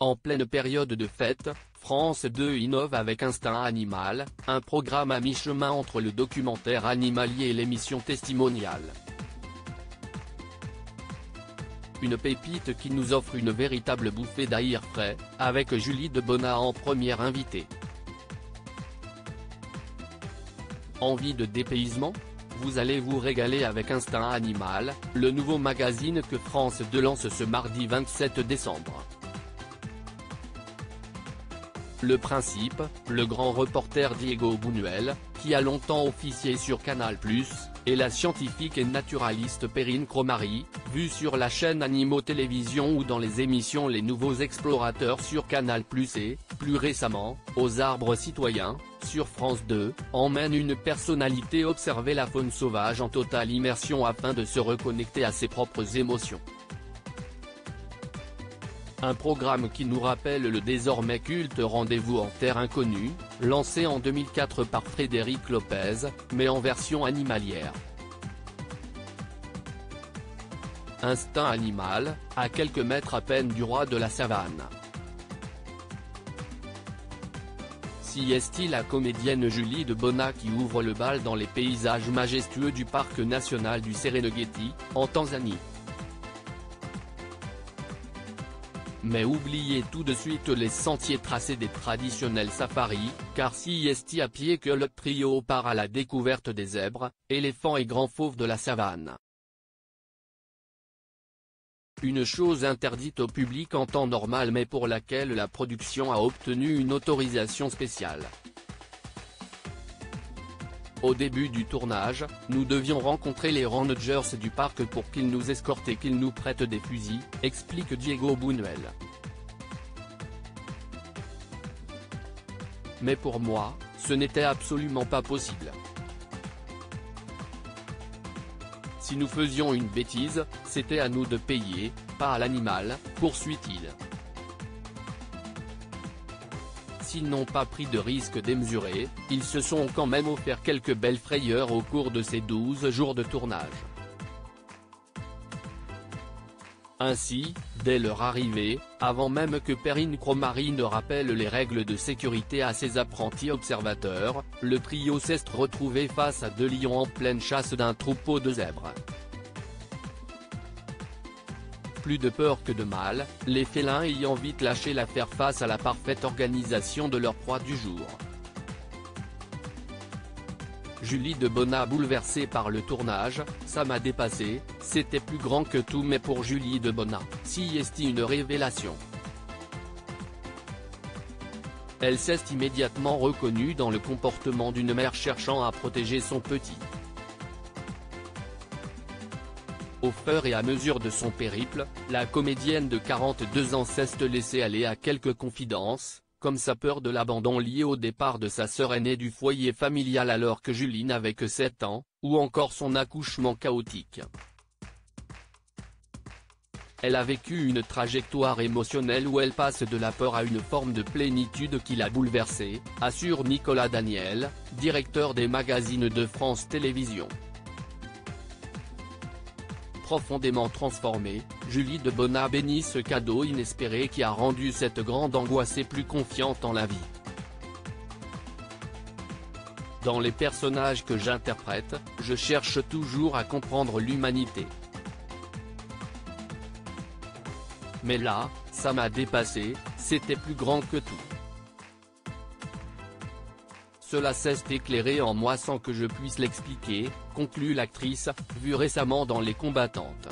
En pleine période de fête, France 2 innove avec Instinct Animal, un programme à mi-chemin entre le documentaire animalier et l'émission testimoniale. Une pépite qui nous offre une véritable bouffée d'air frais, avec Julie Debona en première invitée. Envie de dépaysement ? Vous allez vous régaler avec Instinct Animal, le nouveau magazine que France 2 lance ce mardi 27 décembre. Le principe, le grand reporter Diego Buñuel, qui a longtemps officié sur Canal+, et la scientifique et naturaliste Perrine Cromary, vue sur la chaîne Animaux Télévision ou dans les émissions Les Nouveaux Explorateurs sur Canal+, et, plus récemment, Aux Arbres Citoyens, sur France 2, emmène une personnalité observer la faune sauvage en totale immersion afin de se reconnecter à ses propres émotions. Un programme qui nous rappelle le désormais culte Rendez-vous en Terre Inconnue, lancé en 2004 par Frédéric Lopez, mais en version animalière. Instinct Animal, à quelques mètres à peine du roi de la savane. Si est-il la comédienne Julie Debona qui ouvre le bal dans les paysages majestueux du parc national du Serengeti, en Tanzanie. Mais oubliez tout de suite les sentiers tracés des traditionnels safaris, car si est à pied que le trio part à la découverte des zèbres, éléphants et grands fauves de la savane. Une chose interdite au public en temps normal mais pour laquelle la production a obtenu une autorisation spéciale. Au début du tournage, nous devions rencontrer les rangers du parc pour qu'ils nous escortent et qu'ils nous prêtent des fusils, explique Diego Buñuel. Mais pour moi, ce n'était absolument pas possible. Si nous faisions une bêtise, c'était à nous de payer, pas à l'animal, poursuit-il. S'ils n'ont pas pris de risques démesurés, ils se sont quand même offert quelques belles frayeurs au cours de ces 12 jours de tournage. Ainsi, dès leur arrivée, avant même que Perrine Cromary ne rappelle les règles de sécurité à ses apprentis observateurs, le trio s'est retrouvé face à 2 lions en pleine chasse d'un troupeau de zèbres. Plus de peur que de mal, les félins ayant vite lâché l'affaire face à la parfaite organisation de leur proie du jour. Julie Debona bouleversée par le tournage, ça m'a dépassé, c'était plus grand que tout mais pour Julie Debona, si est une révélation. Elle s'est immédiatement reconnue dans le comportement d'une mère cherchant à protéger son petit. Au fur et à mesure de son périple, la comédienne de 42 ans s'est laissée aller à quelques confidences, comme sa peur de l'abandon liée au départ de sa sœur aînée du foyer familial alors que Julie n'avait que 7 ans, ou encore son accouchement chaotique. Elle a vécu une trajectoire émotionnelle où elle passe de la peur à une forme de plénitude qui l'a bouleversée, assure Nicolas Daniel, directeur des magazines de France Télévisions. Profondément transformée, Julie Debona bénit ce cadeau inespéré qui a rendu cette grande angoissée plus confiante en la vie. Dans les personnages que j'interprète, je cherche toujours à comprendre l'humanité. Mais là, ça m'a dépassé, c'était plus grand que tout. Cela s'est éclairé en moi sans que je puisse l'expliquer, conclut l'actrice, vue récemment dans Les Combattantes.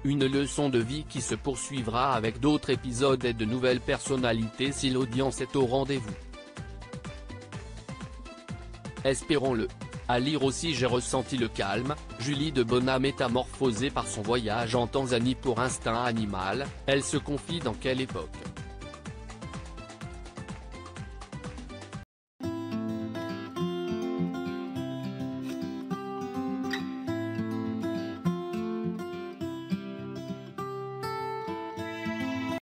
Une leçon de vie qui se poursuivra avec d'autres épisodes et de nouvelles personnalités si l'audience est au rendez-vous. Espérons-le. À lire aussi J'ai ressenti le calme, Julie Debona métamorphosée par son voyage en Tanzanie pour Instinct Animal, elle se confie dans quelle époque ?